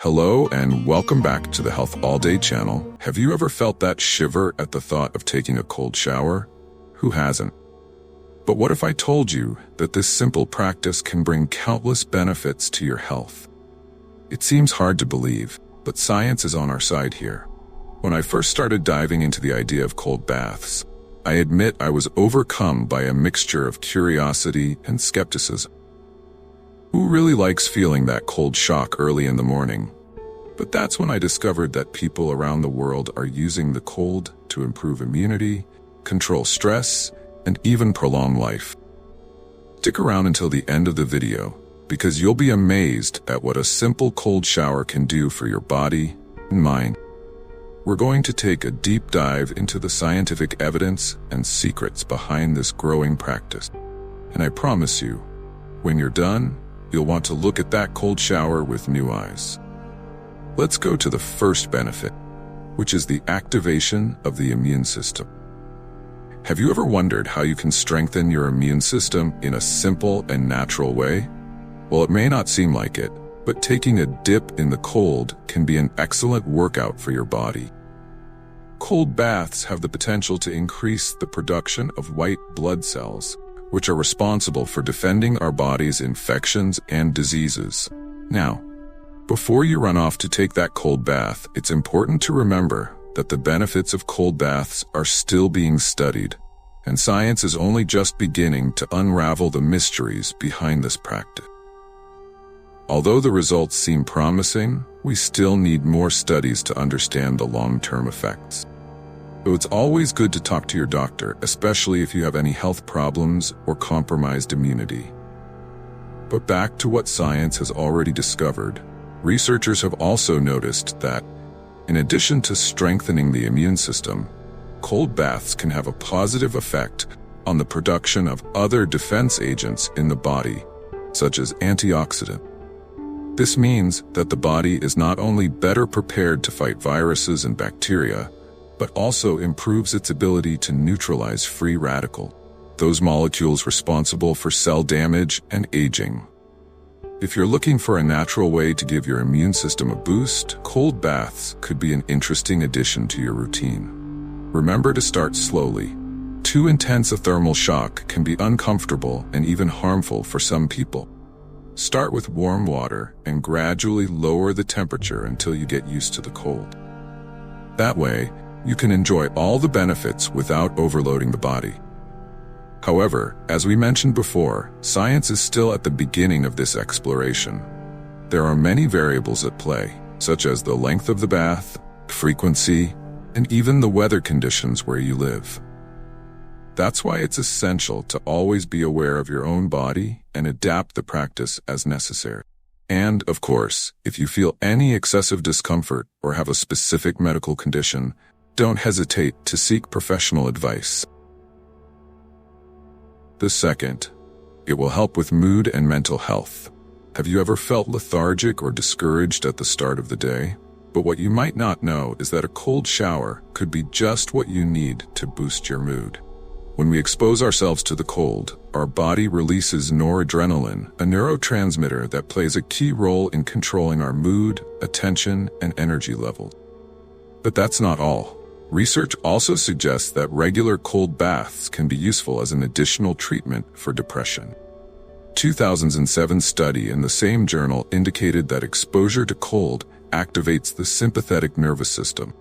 Hello and welcome back to the Health All Day channel. Have you ever felt that shiver at the thought of taking a cold shower? Who hasn't? But what if I told you that this simple practice can bring countless benefits to your health? It seems hard to believe, but science is on our side here. When I first started diving into the idea of cold baths, I admit I was overcome by a mixture of curiosity and skepticism. Who really likes feeling that cold shock early in the morning? But that's when I discovered that people around the world are using the cold to improve immunity, control stress, and even prolong life. Stick around until the end of the video, because you'll be amazed at what a simple cold shower can do for your body and mind. We're going to take a deep dive into the scientific evidence and secrets behind this growing practice. And I promise you, when you're done, you'll want to look at that cold shower with new eyes. Let's go to the first benefit, which is the activation of the immune system. Have you ever wondered how you can strengthen your immune system in a simple and natural way? Well, it may not seem like it, but taking a dip in the cold can be an excellent workout for your body. Cold baths have the potential to increase the production of white blood cells, which are responsible for defending our body's infections and diseases. Now, before you run off to take that cold bath, it's important to remember that the benefits of cold baths are still being studied, and science is only just beginning to unravel the mysteries behind this practice. Although the results seem promising, we still need more studies to understand the long-term effects. So it's always good to talk to your doctor, especially if you have any health problems or compromised immunity. But back to what science has already discovered, researchers have also noticed that, in addition to strengthening the immune system, cold baths can have a positive effect on the production of other defense agents in the body, such as antioxidants. This means that the body is not only better prepared to fight viruses and bacteria, but also improves its ability to neutralize free radicals, those molecules responsible for cell damage and aging. If you're looking for a natural way to give your immune system a boost, cold baths could be an interesting addition to your routine. Remember to start slowly. Too intense a thermal shock can be uncomfortable and even harmful for some people. Start with warm water and gradually lower the temperature until you get used to the cold. That way, you can enjoy all the benefits without overloading the body. However, as we mentioned before, science is still at the beginning of this exploration. There are many variables at play, such as the length of the bath, frequency, and even the weather conditions where you live. That's why it's essential to always be aware of your own body and adapt the practice as necessary. And, of course, if you feel any excessive discomfort or have a specific medical condition, don't hesitate to seek professional advice. The second, it will help with mood and mental health. Have you ever felt lethargic or discouraged at the start of the day? But what you might not know is that a cold shower could be just what you need to boost your mood. When we expose ourselves to the cold, our body releases noradrenaline, a neurotransmitter that plays a key role in controlling our mood, attention, and energy levels. But that's not all. Research also suggests that regular cold baths can be useful as an additional treatment for depression. A 2007 study in the same journal indicated that exposure to cold activates the sympathetic nervous system,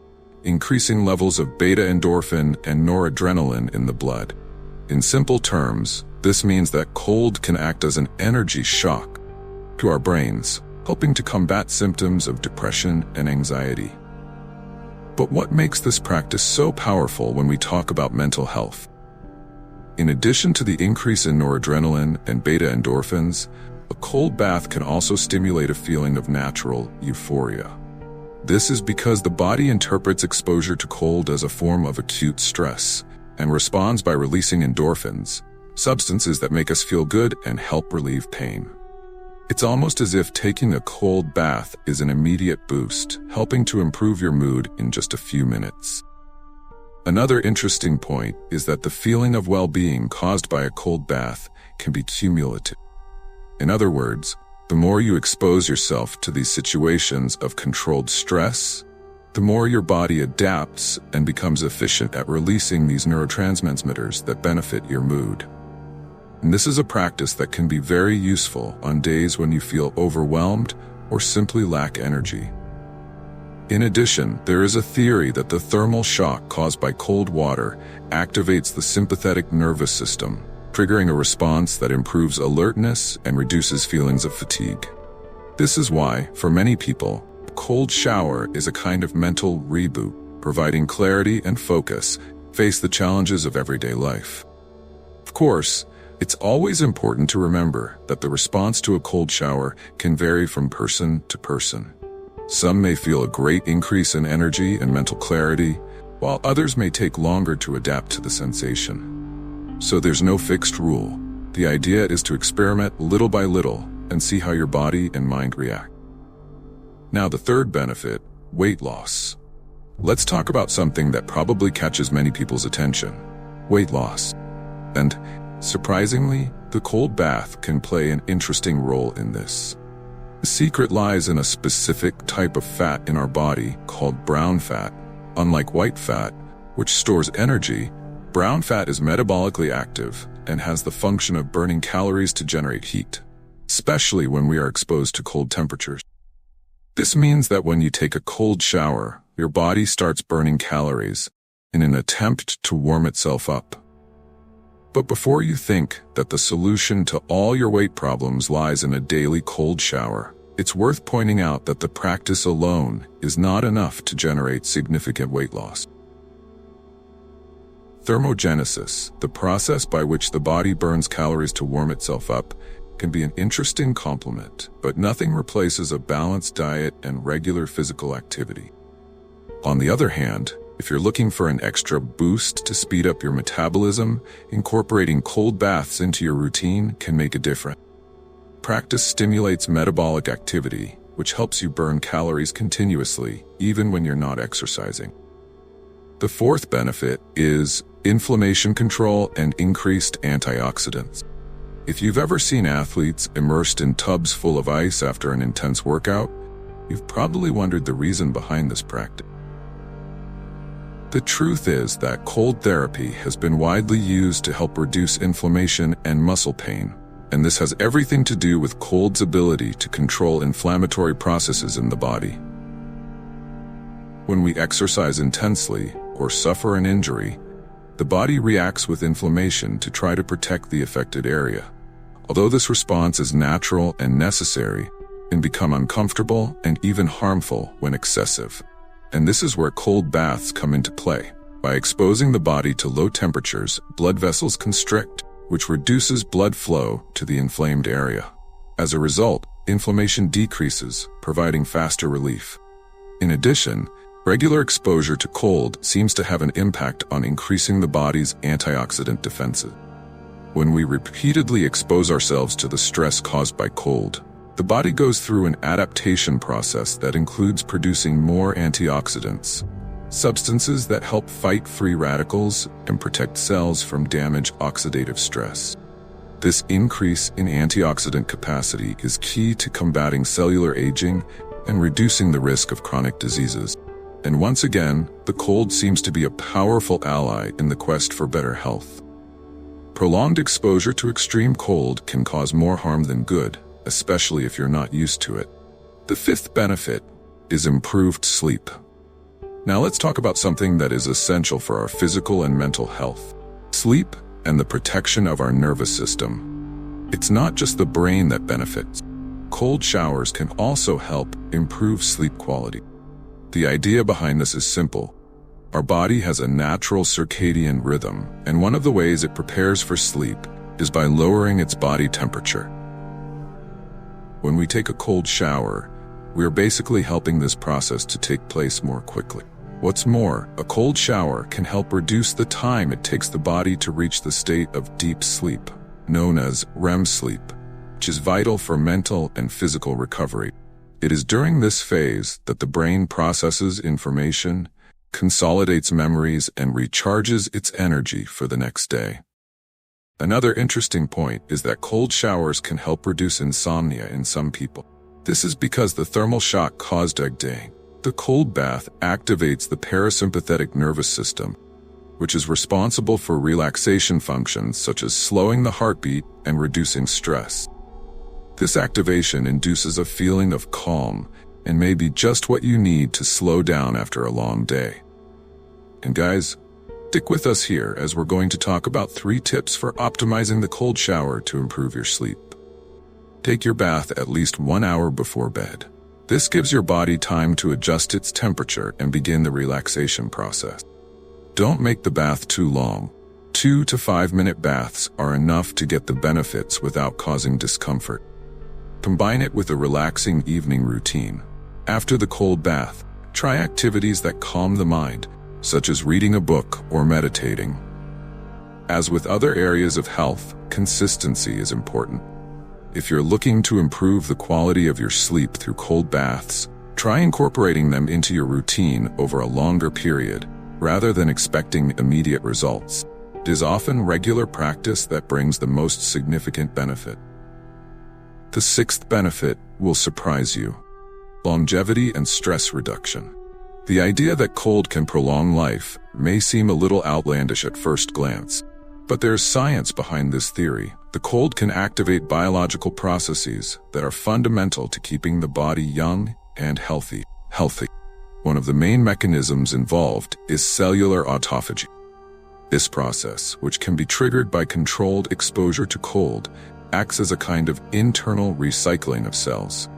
increasing levels of beta-endorphin and noradrenaline in the blood. In simple terms, this means that cold can act as an energy shock to our brains, helping to combat symptoms of depression and anxiety. But what makes this practice so powerful when we talk about mental health? In addition to the increase in noradrenaline and beta-endorphins, a cold bath can also stimulate a feeling of natural euphoria. This is because the body interprets exposure to cold as a form of acute stress and responds by releasing endorphins, substances that make us feel good and help relieve pain. It's almost as if taking a cold bath is an immediate boost, helping to improve your mood in just a few minutes. Another interesting point is that the feeling of well-being caused by a cold bath can be cumulative. In other words, The more you expose yourself to these situations of controlled stress, the more your body adapts and becomes efficient at releasing these neurotransmitters that benefit your mood. And this is a practice that can be very useful on days when you feel overwhelmed or simply lack energy. In addition, there is a theory that the thermal shock caused by cold water activates the sympathetic nervous system, triggering a response that improves alertness and reduces feelings of fatigue. This is why, for many people, a cold shower is a kind of mental reboot, providing clarity and focus to face the challenges of everyday life. Of course, it's always important to remember that the response to a cold shower can vary from person to person. Some may feel a great increase in energy and mental clarity, while others may take longer to adapt to the sensation. So there's no fixed rule. The idea is to experiment little by little and see how your body and mind react. Now, the third benefit, weight loss. Let's talk about something that probably catches many people's attention: weight loss. And surprisingly, the cold bath can play an interesting role in this. The secret lies in a specific type of fat in our body called brown fat. Unlike white fat, which stores energy, brown fat is metabolically active and has the function of burning calories to generate heat, especially when we are exposed to cold temperatures. This means that when you take a cold shower, your body starts burning calories in an attempt to warm itself up. But before you think that the solution to all your weight problems lies in a daily cold shower, it's worth pointing out that the practice alone is not enough to generate significant weight loss. Thermogenesis, the process by which the body burns calories to warm itself up, can be an interesting complement, but nothing replaces a balanced diet and regular physical activity. On the other hand, if you're looking for an extra boost to speed up your metabolism, incorporating cold baths into your routine can make a difference. Practice stimulates metabolic activity, which helps you burn calories continuously, even when you're not exercising. The fourth benefit is inflammation control and increased antioxidants. If you've ever seen athletes immersed in tubs full of ice after an intense workout, you've probably wondered the reason behind this practice. The truth is that cold therapy has been widely used to help reduce inflammation and muscle pain, and this has everything to do with cold's ability to control inflammatory processes in the body. When we exercise intensely or suffer an injury, the body reacts with inflammation to try to protect the affected area. Although this response is natural and necessary, it can become uncomfortable and even harmful when excessive. And this is where cold baths come into play. By exposing the body to low temperatures, blood vessels constrict, which reduces blood flow to the inflamed area. As a result, inflammation decreases, providing faster relief. In addition, regular exposure to cold seems to have an impact on increasing the body's antioxidant defenses. When we repeatedly expose ourselves to the stress caused by cold, the body goes through an adaptation process that includes producing more antioxidants, substances that help fight free radicals and protect cells from damage oxidative stress. This increase in antioxidant capacity is key to combating cellular aging and reducing the risk of chronic diseases. And once again, the cold seems to be a powerful ally in the quest for better health. Prolonged exposure to extreme cold can cause more harm than good, especially if you're not used to it. The fifth benefit is improved sleep. Now let's talk about something that is essential for our physical and mental health: sleep and the protection of our nervous system. It's not just the brain that benefits. Cold showers can also help improve sleep quality. The idea behind this is simple. Our body has a natural circadian rhythm, and one of the ways it prepares for sleep is by lowering its body temperature. When we take a cold shower, we are basically helping this process to take place more quickly. What's more, a cold shower can help reduce the time it takes the body to reach the state of deep sleep, known as REM sleep, which is vital for mental and physical recovery. It is during this phase that the brain processes information, consolidates memories, and recharges its energy for the next day. Another interesting point is that cold showers can help reduce insomnia in some people. This is because the thermal shock caused day. The cold bath activates the parasympathetic nervous system, which is responsible for relaxation functions such as slowing the heartbeat and reducing stress. This activation induces a feeling of calm and may be just what you need to slow down after a long day. And guys, stick with us here as we're going to talk about 3 tips for optimizing the cold shower to improve your sleep. Take your bath at least 1 hour before bed. This gives your body time to adjust its temperature and begin the relaxation process. Don't make the bath too long. 2 to 5 minute baths are enough to get the benefits without causing discomfort. Combine it with a relaxing evening routine. After the cold bath, try activities that calm the mind, such as reading a book or meditating. As with other areas of health, consistency is important. If you're looking to improve the quality of your sleep through cold baths, try incorporating them into your routine over a longer period, rather than expecting immediate results. It is often regular practice that brings the most significant benefit. The 6th benefit will surprise you: longevity and stress reduction. The idea that cold can prolong life may seem a little outlandish at first glance, but there's science behind this theory. The cold can activate biological processes that are fundamental to keeping the body young and healthy. One of the main mechanisms involved is cellular autophagy. This process, which can be triggered by controlled exposure to cold, acts as a kind of internal recycling of cells.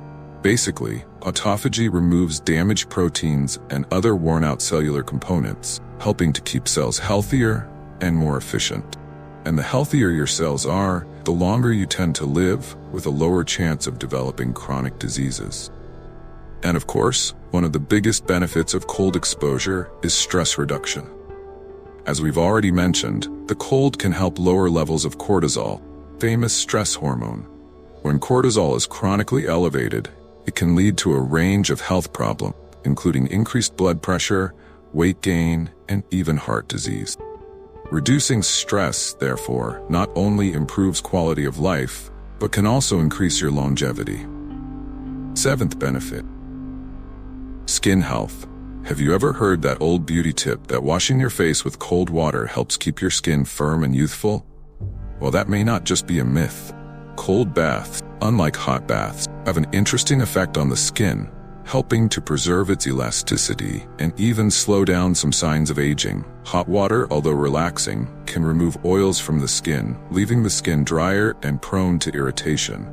Basically, autophagy removes damaged proteins and other worn-out cellular components, helping to keep cells healthier and more efficient. And the healthier your cells are, the longer you tend to live, with a lower chance of developing chronic diseases. And of course, one of the biggest benefits of cold exposure is stress reduction. As we've already mentioned, the cold can help lower levels of cortisol, famous stress hormone. When cortisol is chronically elevated, it can lead to a range of health problems, including increased blood pressure, weight gain, and even heart disease. Reducing stress, therefore, not only improves quality of life, but can also increase your longevity. 7th benefit: skin health. Have you ever heard that old beauty tip that washing your face with cold water helps keep your skin firm and youthful? Well, that may not just be a myth. Cold baths, unlike hot baths, have an interesting effect on the skin, helping to preserve its elasticity and even slow down some signs of aging. Hot water, although relaxing, can remove oils from the skin, leaving the skin drier and prone to irritation.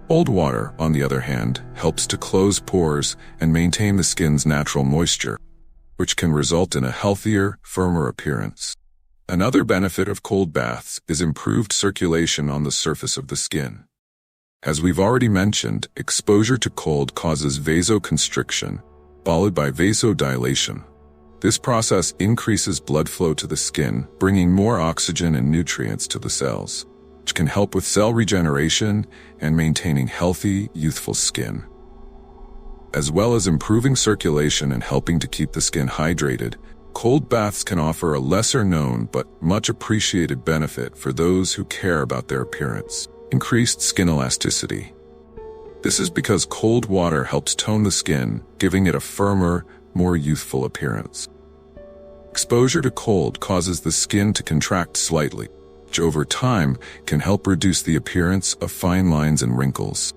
Cold water, on the other hand, helps to close pores and maintain the skin's natural moisture, which can result in a healthier, firmer appearance. Another benefit of cold baths is improved circulation on the surface of the skin. As we've already mentioned, exposure to cold causes vasoconstriction, followed by vasodilation. This process increases blood flow to the skin, bringing more oxygen and nutrients to the cells, which can help with cell regeneration and maintaining healthy, youthful skin. As well as improving circulation and helping to keep the skin hydrated, cold baths can offer a lesser-known but much appreciated benefit for those who care about their appearance: increased skin elasticity. This is because cold water helps tone the skin, giving it a firmer, more youthful appearance. Exposure to cold causes the skin to contract slightly, which over time can help reduce the appearance of fine lines and wrinkles.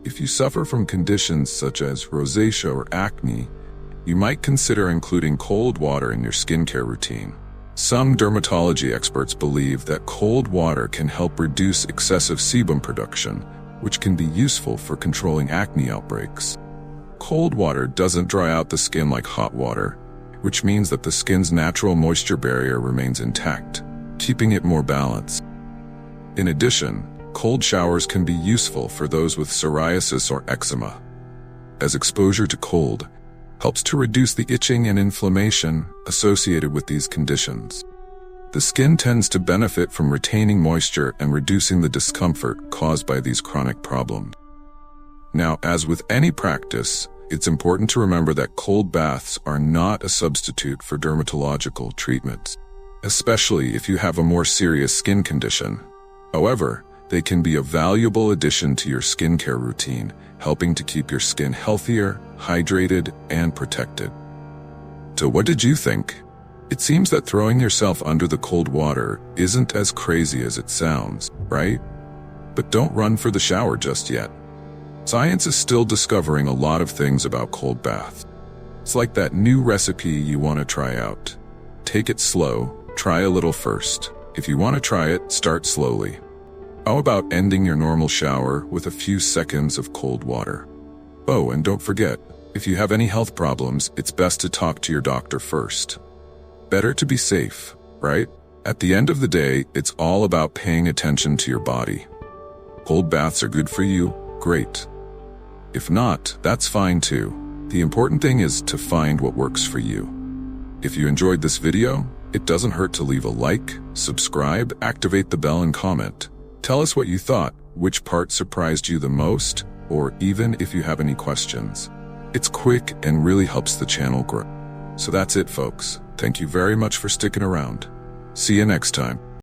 If you suffer from conditions such as rosacea or acne, you might consider including cold water in your skincare routine. Some dermatology experts believe that cold water can help reduce excessive sebum production, which can be useful for controlling acne outbreaks. Cold water doesn't dry out the skin like hot water, which means that the skin's natural moisture barrier remains intact, keeping it more balanced. In addition, cold showers can be useful for those with psoriasis or eczema, as exposure to cold helps to reduce the itching and inflammation associated with these conditions. The skin tends to benefit from retaining moisture and reducing the discomfort caused by these chronic problems. Now, as with any practice, it's important to remember that cold baths are not a substitute for dermatological treatments. especially if you have a more serious skin condition. However, they can be a valuable addition to your skincare routine, helping to keep your skin healthier, hydrated, and protected. So what did you think? It seems that throwing yourself under the cold water isn't as crazy as it sounds, right? But don't run for the shower just yet. Science is still discovering a lot of things about cold baths. It's like that new recipe you want to try out. Take it slow, try a little first. If you want to try it, start slowly. How about ending your normal shower with a few seconds of cold water? Oh, and don't forget, if you have any health problems, it's best to talk to your doctor first. Better to be safe, right? At the end of the day, it's all about paying attention to your body. Cold baths are good for you? Great. If not, that's fine too. The important thing is to find what works for you. If you enjoyed this video, it doesn't hurt to leave a like, subscribe, activate the bell, and comment. Tell us what you thought, which part surprised you the most, or even if you have any questions. It's quick and really helps the channel grow. So that's it, folks. Thank you very much for sticking around. See you next time.